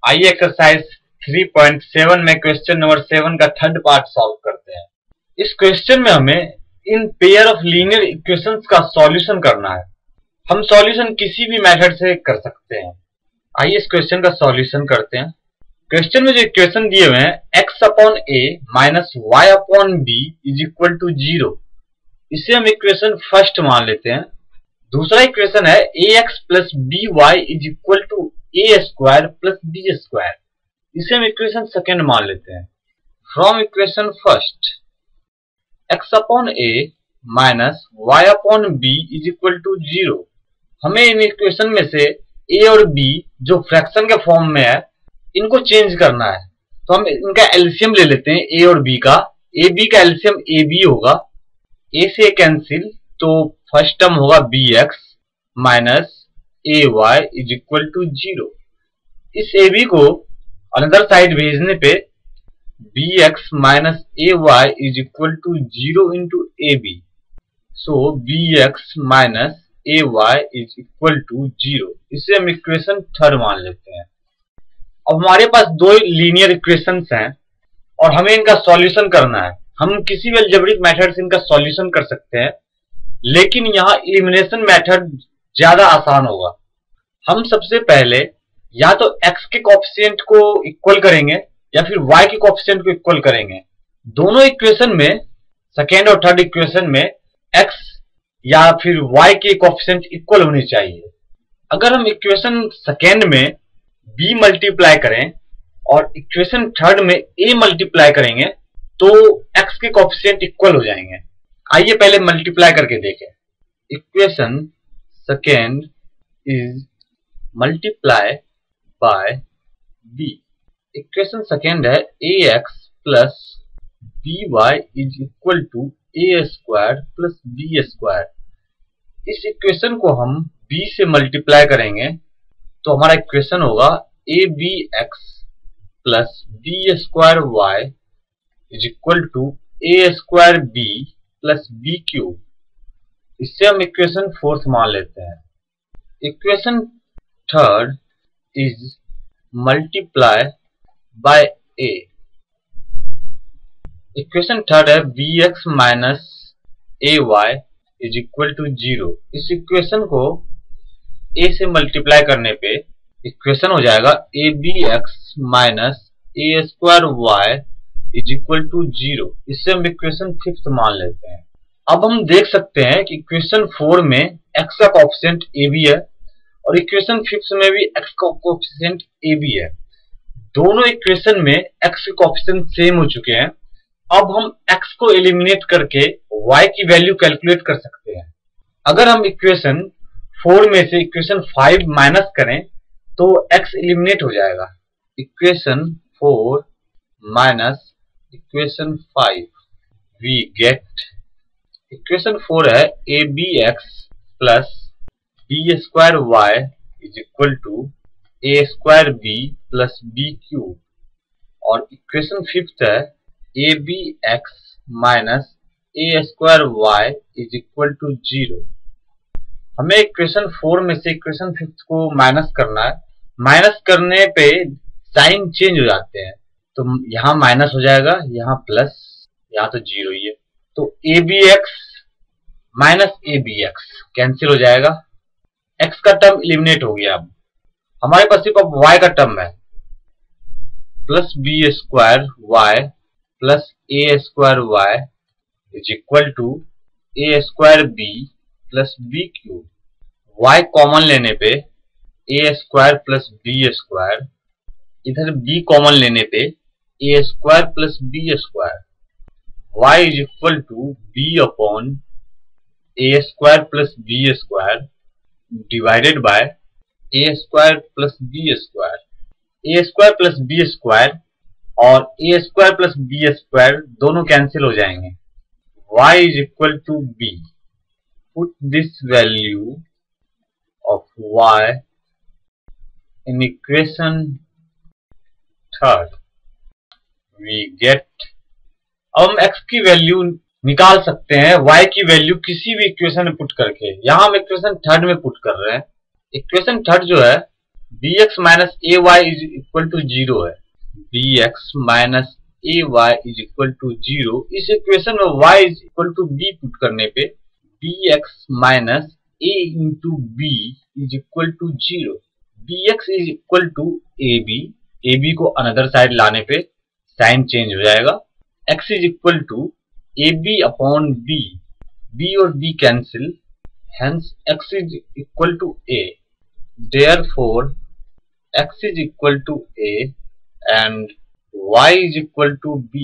आइए एक्सरसाइज 3.7 में question number 7 का थर्ड पार्ट सॉल्व करते हैं। इस क्वेश्चन में हमें in pair of linear equations का सॉल्यूशन करना है। हम सॉल्यूशन किसी भी मेथड से कर सकते हैं। आइए इस क्वेश्चन का सॉल्यूशन करते हैं। क्वेश्चन में जो इक्वेशन दिए हुए हैं x upon a minus y upon b is equal to 0, इसे हम इक्वेशन फर्स्ट मान लेते हैं। दूसरा इक्वेशन है ax plus by is equal to a square plus b square, इसे हम इक्वेशन सेकेंड मान लेते हैं। From equation first x upon a minus y upon b is equal to 0, हमें इन इक्वेशन में से a और b जो फ्रैक्शन के फॉर्म में है इनको चेंज करना है। तो हम इनका एलसीएम ले लेते हैं a और b का। a b का एलसीएम ab होगा, a से कैंसिल, तो फर्स्ट टर्म होगा bx minus ay is equal to 0। इस ab को अनदर साइड भेजने पे bx minus ay is equal to 0 into ab, so bx minus ay is equal to 0, इसे हम इक्वेशन थर्ड मान लेते हैं। अब हमारे पास दो लीनियर इक्वेशंस हैं और हमें इनका सॉल्यूशन करना है। हम किसी भी अलजेब्रिक मेथड से इनका सॉल्यूशन कर सकते हैं, लेकिन यहाँ एलिमिनेशन मेथड ज्यादा आसान होगा। हम सबसे पहले या तो x के कोएफिशिएंट को इक्वल करेंगे या फिर y के कोएफिशिएंट को इक्वल करेंगे। दोनों इक्वेशन में, सेकेंड और थर्ड इक्वेशन में x या फिर y के कोएफिशिएंट इक्वल होने चाहिए। अगर हम इक्वेशन सेकेंड में b मल्टीप्लाई करें और इक्वेशन थर्ड में a मल्टीप्लाई करेंगे तो x के कोएफिशिएंट इक्वल हो जाएंगे। आइए पहले मल्टीप्लाई करके देखें। Equation second is multiply by b। Equation second है ax plus by is equal to a square plus b square. इस इक्वेशन को हम b से मल्टीप्लाई करेंगे तो हमारा इक्वेशन होगा abx plus b square y is equal to a square b plus b cube. इससे हम इक्वेशन फोर्थ मान लेते हैं। Equation third is multiply by a। Equation third है bx minus ay is equal to 0। इस equation को a से multiply करने पे इक्वेशन हो जाएगा abx minus a square y is equal to 0। इससे हम इक्वेशन फिफ्थ मान लेते हैं। अब हम देख सकते हैं कि इक्वेशन 4 में x का कोएफिशिएंट ab है और इक्वेशन फिफ्थ में भी x का कोएफिशिएंट ab है। दोनों इक्वेशन में x के कोएफिशिएंट सेम हो चुके हैं। अब हम x को एलिमिनेट करके y की वैल्यू कैलकुलेट कर सकते हैं। अगर हम इक्वेशन 4 में से इक्वेशन 5 माइनस करें तो x एलिमिनेट हो जाएगा। Equation 4 minus equation 5 we get, equation 4 है abx plus b square y is equal to a square b plus b cube, और इक्वेशन फिफ्थ है abx minus a square y is equal to 0। हमें equation 4 में से equation fifth को minus करना है। Minus करने पे साइन चेंज हो जाते हैं, तो यहाँ माइनस हो जाएगा, यहाँ प्लस, यहाँ तो 0 ही है, तो abx माइनस abx कैंसिल हो जाएगा। x का टर्म एलिमिनेट हो गया। अब हमारे पास सिर्फ अब y का टर्म है, plus b square y plus a square y is equal to a square b plus b cube. y common लेने पे a square plus b square, इधर b कॉमन लेने पे a square plus b square, y is equal to b upon a square plus b square divided by a square plus b square. a square plus b square और a square plus b square दोनों cancel हो जाएंगे। y is equal to b। Put this value of y in equation third, we get, अब हम x की value निकाल सकते हैं y की वैल्यू किसी भी इक्वेशन में पुट करके। यहां हम इक्वेशन थर्ड में पुट कर रहे हैं। इक्वेशन थर्ड जो है bx minus a y is equal to 0 है। bx minus a y is equal to 0। इस इक्वेशन में y is equal to b put करने पे bx minus a into b is equal to 0। bx is equal to ab को another side लाने पे sign change हो जाएगा। x is equal to ab upon b और b cancel, hence x is equal to a। Therefore x is equal to a and y is equal to b।